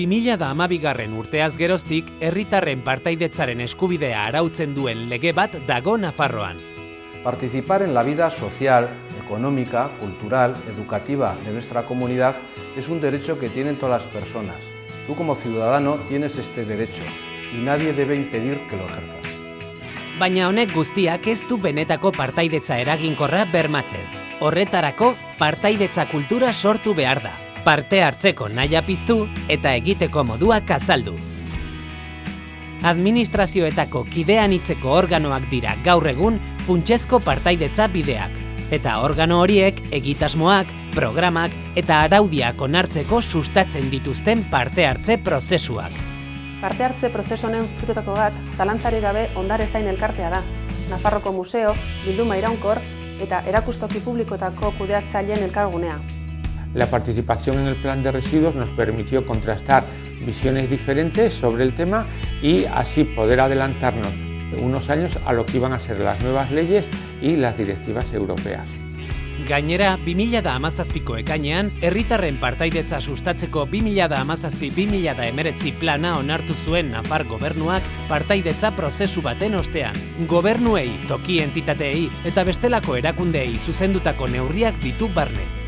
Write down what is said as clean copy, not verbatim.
2012 urteaz geroztik herritarren partaidetzaren eskubidea arautzen duen lege bat dago Nafarroan. Participar en la vida social, económica, cultural, educativa de nuestra comunidad es un derecho que tienen todas las personas. Tú como ciudadano tienes este derecho y nadie debe impedir que lo ejerzas. Baina honek guztiak ez du benetako partaidetza eraginkorra bermatzen. Horretarako, partaidetza kultura sortu behar da. Parte hartzeko nahia piztu eta egiteko moduak azaldu. Administrazioetako kideanitzeko organoak dira gaur egun funtsezko partaidetza bideak. Eta organo horiek egitasmoak, programak eta araudiak onartzeko sustatzen dituzten parte hartze prozesuak. Parte hartze prozesu honen fruitutako bat, zalantzarik gabe Ondarezain elkartea da. Nafarroko museo, bilduma iraunkor eta erakustoki publikotako kudeatzaileen elkargunea. La participación en el plan de residuos nos permitió contrastar visiones diferentes sobre el tema y así poder adelantarnos unos años a lo que iban a ser las nuevas leyes y las directivas europeas. Gainera, 2017ko ekainean, herritarren partaidetza sustatzeko 2017-2019 plana onartu zuen Nafar gobernuak partaidetza prozesu baten ostean. Gobernuei, toki entitateei eta bestelako erakundeei zuzendutako neurriak ditu barne.